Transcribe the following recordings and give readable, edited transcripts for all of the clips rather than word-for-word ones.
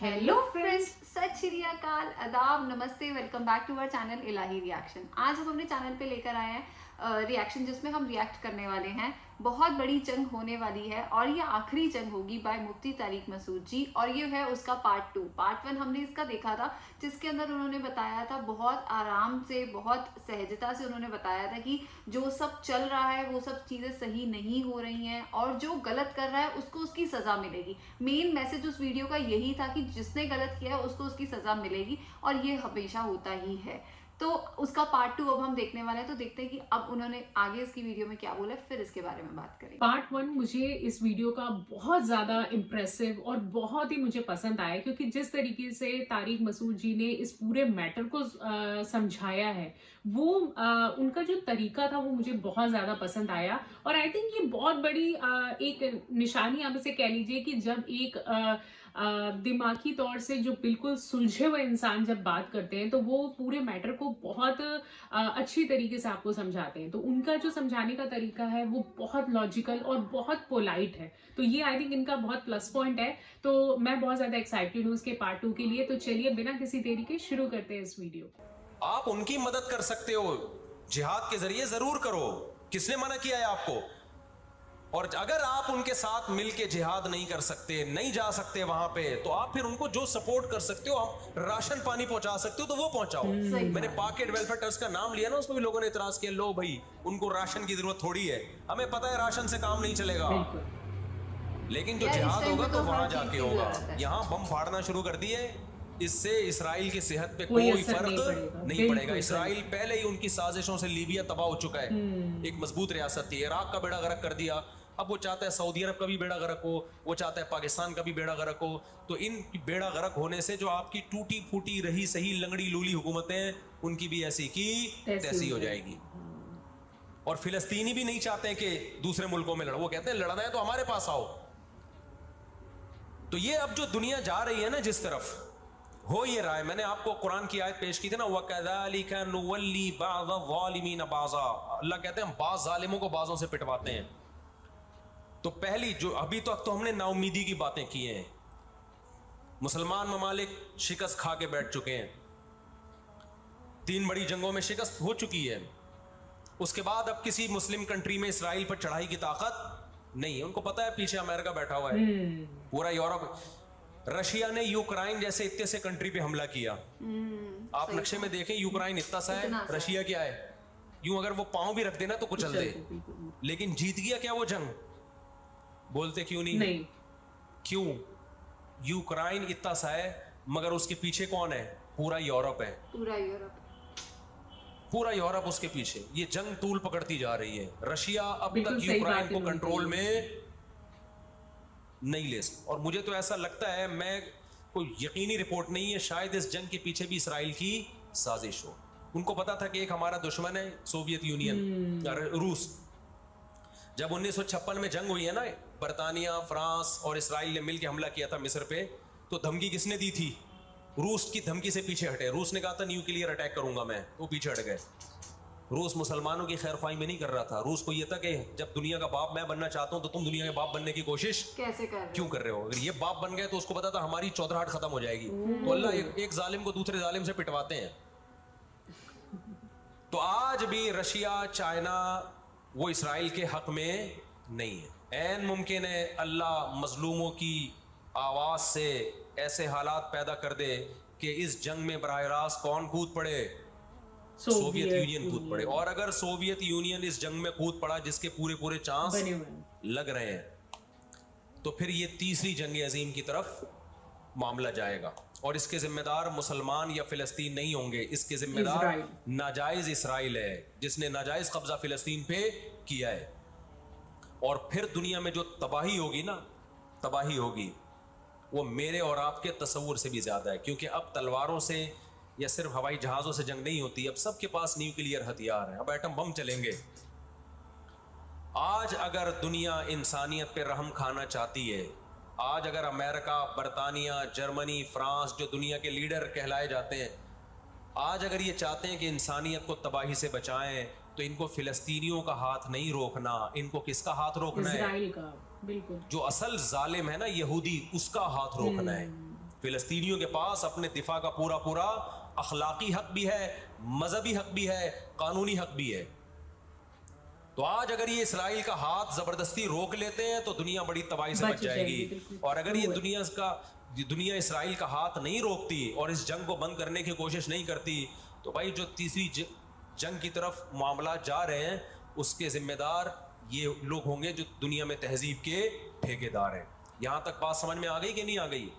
Hello friends, सत श्री अकाल, आदाब, नमस्ते, welcome back to our channel Ilahi reaction. आज हम अपने चैनल पे लेकर आए हैं रिएक्शन, जिसमें हम रिएक्ट करने वाले हैं। बहुत बड़ी जंग होने वाली है और ये आखिरी जंग होगी बाय मुफ्ती तारिक मसूद जी, और ये है उसका पार्ट 2। पार्ट 1 हमने इसका देखा था, जिसके अंदर उन्होंने बताया था, बहुत आराम से, बहुत सहजता से उन्होंने बताया था कि जो सब चल रहा है वो सब चीज़ें सही नहीं हो रही हैं और जो गलत कर रहा है उसको उसकी सज़ा मिलेगी। मेन मैसेज उस वीडियो का यही था कि जिसने गलत किया है उसको उसकी सज़ा मिलेगी, और ये हमेशा होता ही है। तो उसका पार्ट 2 अब हम देखने वाले हैं, तो देखते हैं कि अब उन्होंने आगे इसकी वीडियो में क्या बोला, फिर इसके बारे में बात करेंगे। पार्ट 1 मुझे इस वीडियो का बहुत ज़्यादा इम्प्रेसिव और बहुत ही मुझे पसंद आया, क्योंकि जिस तरीके से तारिक मसूद जी ने इस पूरे मैटर को समझाया है, वो उनका जो तरीका था वो मुझे बहुत ज़्यादा पसंद आया। और आई थिंक ये बहुत बड़ी एक निशानी आप इसे कह लीजिए कि जब एक दिमागी तौर से जो बिल्कुल सुलझे हुए इंसान जब बात करते हैं तो वो पूरे मैटर को बहुत अच्छी तरीके से आपको समझाते हैं। तो उनका जो समझाने का तरीका है वो बहुत लॉजिकल और बहुत पोलाइट है। तो ये आई थिंक इनका बहुत प्लस पॉइंट है। तो मैं बहुत ज्यादा एक्साइटेड हूँ इसके पार्ट 2 के लिए। तो चलिए बिना किसी देरी के शुरू करते हैं इस वीडियो। आप उनकी मदद कर सकते हो, जिहाद के जरिए जरूर करो। किसने मना किया है आपको? और अगर आप उनके साथ मिलके जिहाद नहीं कर सकते, नहीं जा सकते वहां पे, तो आप फिर उनको जो सपोर्ट कर सकते हो, आप राशन पानी पहुंचा सकते हो तो वो पहुंचाओ। मैंने पाकेट वेलफेयर ट्रस्ट का नाम लिया ना, उसमें भी लोगों ने इतराज किया, लो भाई उनको राशन की जरूरत थोड़ी है, हमें पता है राशन से काम नहीं चलेगा। लेकिन जो जिहाद होगा तो वहां जाके होगा। यहाँ बम फाड़ना शुरू कर दिए, इससे इसराइल की सेहत पे कोई फर्क नहीं पड़ेगा। इसराइल पहले ही उनकी साजिशों से लीबिया तबाह हो चुका है। एक मजबूत रियासत थी, इराक का बेड़ा गर्क कर दिया, अब वो चाहता है सऊदी अरब का भी बेड़ा गर्क हो, वो चाहता है पाकिस्तान का भी बेड़ा गर्क हो। तो इन बेड़ा गर्क होने से जो आपकी टूटी फूटी रही सही लंगड़ी लूली हुकूमतें, उनकी भी ऐसी की तैसी हो जाएगी। और फिलिस्तीनी भी नहीं चाहते कि दूसरे मुल्कों में लड़ो, वो कहते हैं लड़ना है तो हमारे पास आओ। तो ये अब जो दुनिया जा रही है ना जिस तरफ, हो ये रहा है। मैंने आपको कुरान की आयत पेश की थी ना, वकज़ालिका नुवल्ली बाज़ ज़ालिमीन बाज़ा। अल्लाह कहते हैं हम बाज़ जालिमों को बाज़ों से पिटवाते हैं। तो पहली जो अभी तक तो हमने नाउमीदी की बातें की हैं, मुसलमान ममालिक शिकस्त खा के बैठ चुके हैं, 3 बड़ी जंगों में शिकस्त हो चुकी है। उसके बाद अब किसी मुस्लिम कंट्री में इसराइल पर चढ़ाई की ताकत नहीं है। उनको पता है पीछे अमेरिका बैठा हुआ है, पूरा यूरोप। रशिया ने यूक्रेन जैसे इतने से कंट्री पे हमला किया। आप नक्शे में देखें, यूक्रेन इतना सा है, रशिया क्या है, यूं अगर वो पांव भी रख देना तो कुचल दे। लेकिन जीत गया क्या वो जंग? बोलते क्यों नहीं? क्यों? यूक्रेन इतना सा है, मगर उसके पीछे कौन है? पूरा यूरोप है। पूरा यूरोप उसके पीछे। ये जंग तूल पकड़ती जा रही है। रशिया अब तक यूक्रेन को कंट्रोल में नहीं ले सकता। और मुझे तो ऐसा लगता है, मैं कोई यकीनी रिपोर्ट नहीं है, शायद इस जंग के पीछे भी इसराइल की साजिश हो। उनको पता था कि एक हमारा दुश्मन है सोवियत यूनियन, रूस। जब 1956 में जंग हुई है ना, बरतानिया, फ्रांस और इसराइल ने मिलकर हमला किया था मिस्र पे, तो धमकी किसने दी थी? रूस की धमकी से पीछे हटे। रूस ने कहा था न्यूक्लियर अटैक करूंगा मैं, तो पीछे हट गए। रूस मुसलमानों की खैरख्वाही में नहीं कर रहा था। रूस को यह था कि जब दुनिया का बाप मैं बनना चाहता हूं तो तुम दुनिया के बाप बनने की कोशिश कैसे कर रहे हो? क्यों कर रहे हो? अगर ये बाप बन गए तो उसको पता था हमारी चौधराहट खत्म हो जाएगी। तो अल्लाह एक जालिम को दूसरे जालिम से पिटवाते हैं। तो आज भी रशिया, चाइना वो इसराइल के हक में नहीं है। ऐन मुमकिन है अल्लाह मजलूमों की आवाज से ऐसे हालात पैदा कर दे कि इस जंग में बराह रास्त कौन कूद पड़े? सोवियत यूनियन कूद पड़े। और अगर सोवियत यूनियन इस जंग में कूद पड़ा, जिसके पूरे पूरे चांस लग रहे हैं, तो फिर ये तीसरी जंग अजीम की तरफ मामला जाएगा। और इसके जिम्मेदार मुसलमान या फिलिस्तीन नहीं होंगे, इसके जिम्मेदार नाजायज इसराइल है, जिसने नाजायज कब्जा फिलिस्तीन पे किया है। और फिर दुनिया में जो तबाही होगी ना, तबाही होगी, वो मेरे और आपके तसव्वुर से भी ज्यादा है। क्योंकि अब तलवारों से या सिर्फ हवाई जहाजों से जंग नहीं होती, अब सबके पास न्यूक्लियर हथियार है, अब एटम बम चलेंगे। आज अगर दुनिया इंसानियत पे रहम खाना चाहती है, आज अगर अमेरिका, बरतानिया, जर्मनी, फ्रांस, जो दुनिया के लीडर कहलाए जाते हैं, आज अगर ये चाहते हैं कि इंसानियत को तबाही से बचाएं, तो इनको फिलिस्तीनियों का हाथ नहीं रोकना, इनको किसका हाथ रोकना है? इजराइल का। बिल्कुल। जो असल जालिम है ना, यहूदी, उसका हाथ रोकना है। फिलिस्तीनियों के पास अपने दिफा का पूरा पूरा अखलाकी हक भी है, मजहबी हक भी है, कानूनी हक भी है। तो आज अगर ये इसराइल का हाथ जबरदस्ती रोक लेते हैं तो दुनिया बड़ी तबाही से बच जाएगी। और अगर ये दुनिया इसराइल का हाथ नहीं रोकती और इस जंग को बंद करने की कोशिश नहीं करती, तो भाई जो तीसरी जंग की तरफ मामला जा रहे हैं उसके जिम्मेदार ये लोग होंगे जो दुनिया में तहजीब के ठेकेदार हैं। यहां तक बात समझ में आ गई कि नहीं आ गई?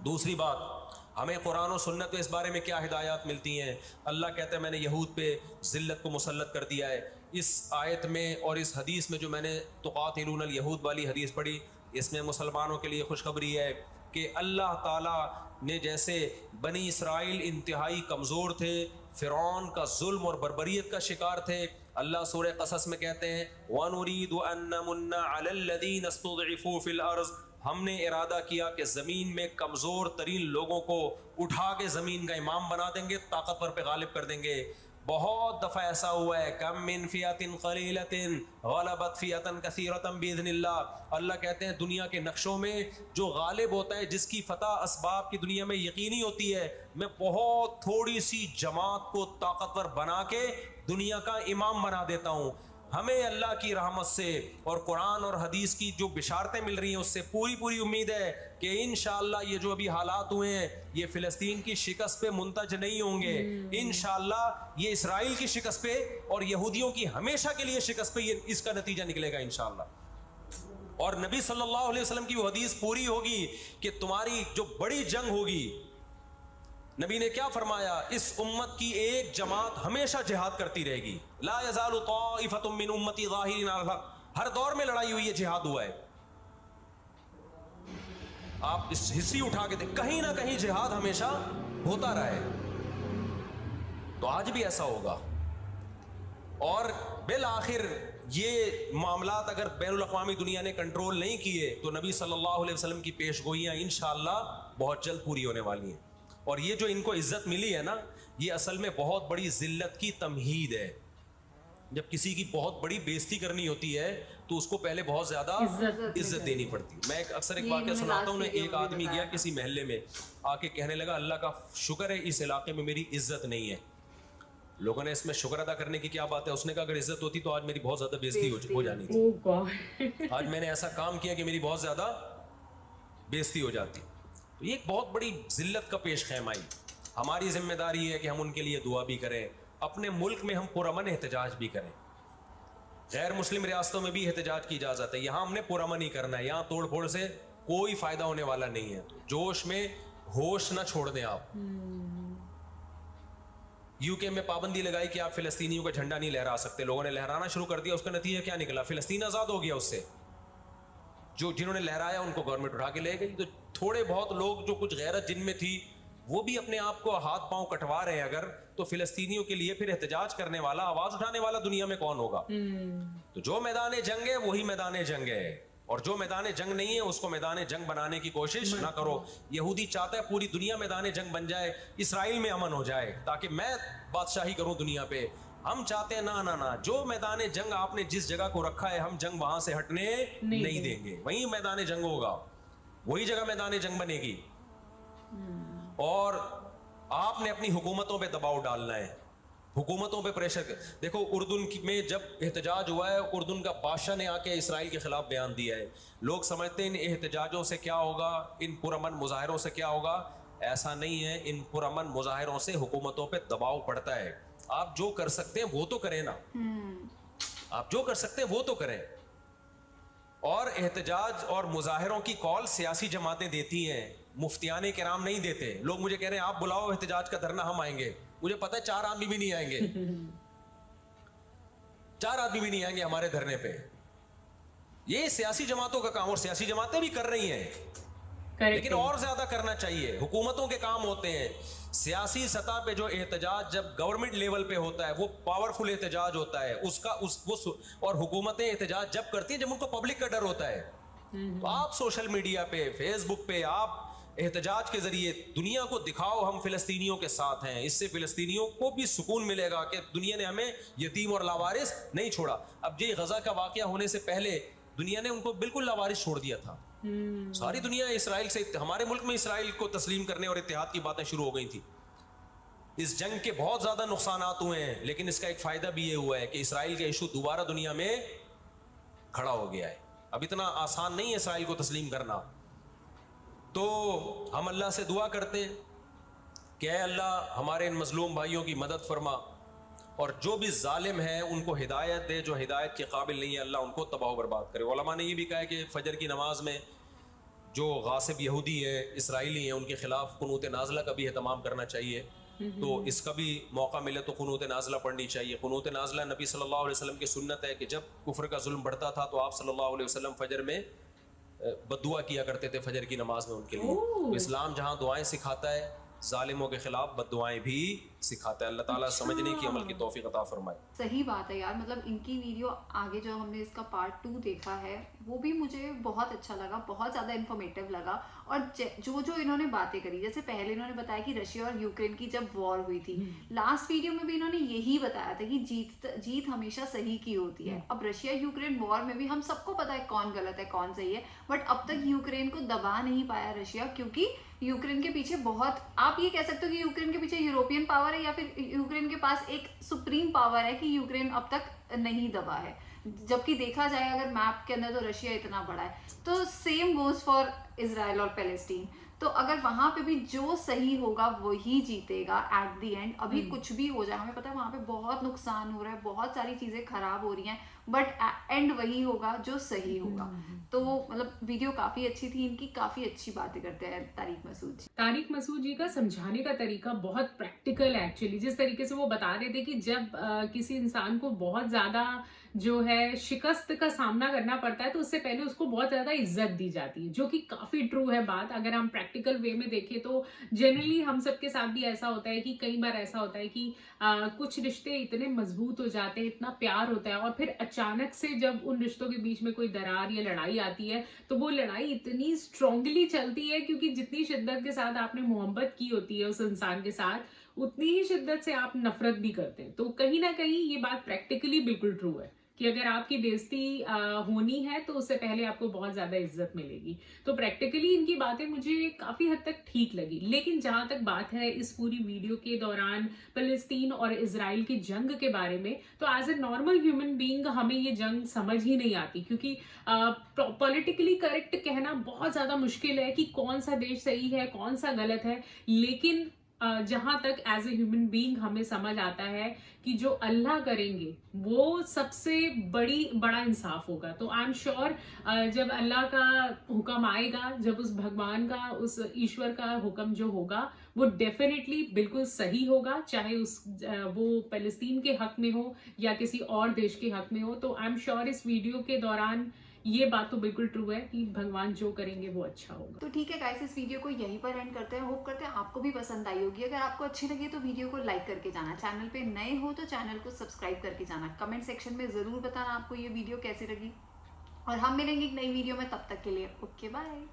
दूसरी बात, हमें कुरान और सुन्नत में इस बारे में क्या हिदायत मिलती हैं? अल्लाह कहता है मैंने यहूद पे जिल्लत को मुसल्लत कर दिया है। इस आयत में और इस हदीस में जो मैंने तुक़ातिलूनल यहूद वाली हदीस पढ़ी, इसमें मुसलमानों के लिए खुशखबरी है कि अल्लाह ताला ने जैसे बनी इसराइल इंतहाई कमज़ोर थे, फ़िरौन का जुल्म और बर्बरियत का शिकार थे। अल्लाह सूरह क़सस में कहते हैं वनुरीदु अन नमुन्ना अलल्लज़ीना इस्तुज़इफ़ू फ़िल अर्ज़, हमने इरादा किया कि ज़मीन में कमज़ोर तरीन लोगों को उठा के ज़मीन का इमाम बना देंगे, ताकतवर पे गालिब कर देंगे। बहुत दफ़ा ऐसा हुआ है, कम मिन फ़ियतिन क़लीलतिन ग़लबत फ़ियतन कसीरतन बिइज़्निल्लाह। अल्लाह कहते हैं दुनिया के नक्शों में जो गालिब होता है, जिसकी फ़तह असबाब की दुनिया में यकीनी होती है, मैं बहुत थोड़ी सी जमात को ताकतवर बना के दुनिया का इमाम बना देता हूँ। हमें अल्लाह की रहमत से और कुरान और हदीस की जो बिशारतें मिल रही हैं उससे पूरी पूरी उम्मीद है कि इंशाअल्लाह ये जो अभी हालात हुए हैं ये फ़िलिस्तीन की शिकस्त पे मुंतज नहीं होंगे। इंशाअल्लाह ये इसराइल की शिकस्त पे और यहूदियों की हमेशा के लिए शिकस्त पे ये इसका नतीजा निकलेगा इंशाअल्लाह। और नबी सल्लल्लाहु अलैहि वसल्लम की वो हदीस पूरी होगी कि तुम्हारी जो बड़ी जंग होगी, नबी ने क्या फरमाया, इस उम्मत की एक जमात हमेशा जिहाद करती रहेगी। ला यज़ालु ताइफ़तुम मिन उम्मती ज़ाहिरीन अलल हक़, हर दौर में लड़ाई हुई है, जिहाद हुआ है। आप इस हिस्ट्री उठा के देख, कहीं ना कहीं जिहाद हमेशा होता रहा है। तो आज भी ऐसा होगा। और बिल आखिर ये मामलात अगर बैनुल अक़वामी दुनिया ने कंट्रोल नहीं किए तो नबी सल्लल्लाहु अलैहि वसल्लम की पेशगोइयाँ इंशाअल्लाह बहुत जल्द पूरी होने वाली हैं। और ये जो इनको इज्जत मिली है ना, ये असल में बहुत बड़ी जिल्लत की तमहीद है। जब किसी की बहुत बड़ी बेइज्जती करनी होती है तो उसको पहले बहुत ज्यादा इज्जत देनी पड़ती है। मैं अक्सर एक वाक़या सुनाता हूँ, एक आदमी गया किसी महल्ले में, आके कहने लगा अल्लाह का शुक्र है इस इलाके में मेरी इज्जत नहीं है। लोगों ने इसमें शुक्र अदा करने की क्या बात है? उसने कहा अगर इज्जत होती तो आज मेरी बहुत ज्यादा बेइज्जती हो जानी थी। आज मैंने ऐसा काम किया कि मेरी बहुत ज्यादा बेइज्जती हो जाती। तो ये एक बहुत बड़ी जिल्लत का पेश खैमाई। हमारी जिम्मेदारी है कि हम उनके लिए दुआ भी करें, अपने मुल्क में हम पुरअमन एहतजाज भी करें। गैर मुस्लिम रियासतों में भी एहतजाज की इजाज़त है, यहाँ हमने पुरअमन ही करना है। यहाँ तोड़ फोड़ से कोई फ़ायदा होने वाला नहीं है। तो जोश में होश ना छोड़ दें आप। यूके में पाबंदी लगाई कि आप फ़िलिस्तीनियों का झंडा नहीं लहरा सकते, लोगों ने लहराना शुरू कर दिया। उसका नतीजा क्या निकला? फ़िलिस्तीन आज़ाद हो गया। उससे जिन्होंने लहराया उनको गवर्नमेंट उठा के ले गई। तो थोड़े बहुत लोग जो कुछ गैरत जिनमें थी वो भी अपने आप को हाथ पांव कटवा रहे हैं अगर, तो फिलिस्तीनियों के लिए फिर एहतजाज करने वाला, आवाज उठाने वाला दुनिया में कौन होगा? तो जो मैदान जंग है वही मैदान जंग है, और जो मैदान जंग नहीं है उसको मैदान जंग बनाने की कोशिश ना करो। यहूदी चाहता है पूरी दुनिया मैदान जंग बन जाए, इसराइल में अमन हो जाए ताकि मैं बादशाही करूं दुनिया पे। हम चाहते हैं ना ना ना, जो मैदान जंग आपने जिस जगह को रखा है हम जंग वहां से हटने नहीं देंगे। वही मैदान जंग होगा, वही जगह मैदान जंग बनेगी। और आपने अपनी हुकूमतों पे दबाव डालना है, हुकूमतों पे प्रेशर। देखो उर्दून में जब एहतजाज हुआ है, उर्दून का बादशाह ने आके इसराइल के खिलाफ बयान दिया है। लोग समझते हैं इन एहतजाजों से क्या होगा, इन पुरअमन मुजाहिरों से क्या होगा। ऐसा नहीं है, इन पुरअमन मुजाहिरों से हुकूमतों पे दबाव पड़ता है। आप जो कर सकते हैं वो तो करें ना, आप जो कर सकते हैं वो तो करें। और एहतजाज और मुजाहिरों की कॉल सियासी जमातें देती हैं, मुफ्तियाने किराम नहीं देते। लोग मुझे कह रहे हैं आप बुलाओ एहतजाज का धरना, हम आएंगे। मुझे पता है 4 आदमी भी नहीं आएंगे 4 आदमी भी नहीं आएंगे हमारे धरने पे। ये सियासी जमातों का काम, और सियासी जमातें भी कर रही हैं, लेकिन और ज्यादा करना चाहिए। हुकूमतों के काम होते हैं। सियासी सतह पे जो एहतजाज जब गवर्नमेंट लेवल पे होता है वो पावरफुल एहतजाज होता है उसका और हुकूमतें एहतजाज जब करती हैं जब उनको पब्लिक का डर होता है। तो आप सोशल मीडिया पे, फेसबुक पे आप एहतजाज के जरिए दुनिया को दिखाओ हम फिलिस्तीनियों के साथ हैं। इससे फिलिस्तीनियों को भी सुकून मिलेगा कि दुनिया ने हमें यतीम और लावारिस नहीं छोड़ा। अब ये गजा का वाकया होने से पहले दुनिया ने उनको बिल्कुल लावारिस छोड़ दिया था। सारी दुनिया इसराइल से, हमारे मुल्क में इसराइल को तस्लीम करने और इत्तेहाद की बातें शुरू हो गई थी। इस जंग के बहुत ज्यादा नुकसानात हुए हैं, लेकिन इसका एक फायदा भी ये हुआ है कि इसराइल का इशू दोबारा दुनिया में खड़ा हो गया है। अब इतना आसान नहीं है इसराइल को तस्लीम करना। तो हम अल्लाह से दुआ करते हैं कि ऐ अल्लाह हमारे इन मजलूम भाइयों की मदद फरमा, और जो भी जालिम है उनको हिदायत दे, जो हिदायत के काबिल नहीं है अल्लाह उनको तबाह बर्बाद करे। उलमा ने ये भी कहा है कि फजर की नमाज में जो गासिब यहूदी हैं, इसराइली हैं, उनके खिलाफ कुनूत नाज़िला का भी एहतमाम करना चाहिए। तो इसका भी मौका मिले तो कुनूत नाज़िला पढ़नी चाहिए। कुनूत नाज़िला नबी सल्लल्लाहु अलैहि वसल्लम की सुन्नत है कि जब कुफ्र का जुल्म बढ़ता था तो आप सल्लल्लाहु अलैहि वसल्लम फजर में बद्दुआ किया करते थे फजर की नमाज में उनके लिए। तो इस्लाम जहाँ दुआएं सिखाता है, जालिमों के खिलाफ बद्दुआएं भी सिखाता है। अल्लाह ताला समझने की, अमल की तौफीक अता फरमाए। सही बात है यार, मतलब इनकी वीडियो आगे जो हमने इसका पार्ट 2 देखा है वो भी मुझे बहुत अच्छा लगा, बहुत ज़्यादा इन्फॉर्मेटिव लगा। और जो इन्होंने बातें करी, जैसे पहले इन्होंने बताया कि रशिया और यूक्रेन की जब वॉर हुई थी, लास्ट वीडियो में भी इन्होंने यही बताया था कि जीत हमेशा सही की होती है। अब रशिया यूक्रेन वॉर में भी हम सबको पता है कौन गलत है कौन सही है, बट अब तक यूक्रेन को दबा नहीं पाया रशिया, क्योंकि यूक्रेन के पीछे बहुत, आप ये कह सकते हो कि यूक्रेन के पीछे यूरोपियन पावर है या फिर यूक्रेन के पास एक सुप्रीम पावर है कि यूक्रेन अब तक नहीं दबा है। जबकि देखा जाए अगर मैप के अंदर तो रशिया इतना बड़ा है। तो सेम गोज फॉर इजराइल और पैलेस्टीन। तो अगर वहां पे भी जो सही होगा वही जीतेगा एट द एंड। अभी कुछ भी हो जाए, हमें पता है वहां पे बहुत नुकसान हो रहा है, बहुत सारी चीजें खराब हो रही हैं, बट एंड वही होगा जो सही होगा। तो मतलब वीडियो काफी अच्छी थी इनकी, काफी अच्छी बातें करते हैं तारिक मसूद जी। तारिक मसूद जी का समझाने का तरीका बहुत प्रैक्टिकल है एक्चुअली। जिस तरीके से वो बता रहे थे कि जब किसी इंसान को बहुत ज्यादा जो है शिकस्त का सामना करना पड़ता है तो उससे पहले उसको बहुत ज्यादा इज्जत दी जाती है, जो कि काफी ट्रू है बात। अगर हम प्रैक्टिकल वे में देखें तो जनरली हम सबके साथ भी ऐसा होता है कि कई बार ऐसा होता है कि कुछ रिश्ते इतने मजबूत हो जाते हैं, इतना प्यार होता है, और फिर अचानक से जब उन रिश्तों के बीच में कोई दरार या लड़ाई आती है तो वो लड़ाई इतनी स्ट्रांगली चलती है, क्योंकि जितनी शिद्दत के साथ आपने मोहब्बत की होती है उस इंसान के साथ उतनी ही शिद्दत से आप नफरत भी करते हैं। तो कहीं ना कहीं ये बात प्रैक्टिकली बिल्कुल ट्रू है कि अगर आपकी बेइज्जती होनी है तो उससे पहले आपको बहुत ज्यादा इज्जत मिलेगी। तो प्रैक्टिकली इनकी बातें मुझे काफी हद तक ठीक लगी। लेकिन जहां तक बात है इस पूरी वीडियो के दौरान फलस्तीन और इजराइल की जंग के बारे में, तो as a normal human being हमें ये जंग समझ ही नहीं आती, क्योंकि पॉलिटिकली करेक्ट कहना बहुत ज्यादा मुश्किल है कि कौन सा देश सही है कौन सा गलत है। लेकिन जहां तक एज ए ह्यूमन बीइंग हमें समझ आता है कि जो अल्लाह करेंगे वो सबसे बड़ा इंसाफ होगा। तो आई एम श्योर जब अल्लाह का हुक्म आएगा, जब उस भगवान का, उस ईश्वर का हुक्म जो होगा वो डेफिनेटली बिल्कुल सही होगा, चाहे वो फलस्तीन के हक में हो या किसी और देश के हक में हो। तो आई एम श्योर इस वीडियो के दौरान ये बात तो बिल्कुल ट्रू है कि भगवान जो करेंगे वो अच्छा होगा। तो ठीक है गाइस, इस वीडियो को यहीं पर एंड करते हैं। होप करते हैं आपको भी पसंद आई होगी। अगर आपको अच्छी लगी तो वीडियो को लाइक करके जाना, चैनल पे नए हो तो चैनल को सब्सक्राइब करके जाना, कमेंट सेक्शन में जरूर बताना आपको ये वीडियो कैसी लगी, और हम मिलेंगे एक नई वीडियो में। तब तक के लिए ओके बाय।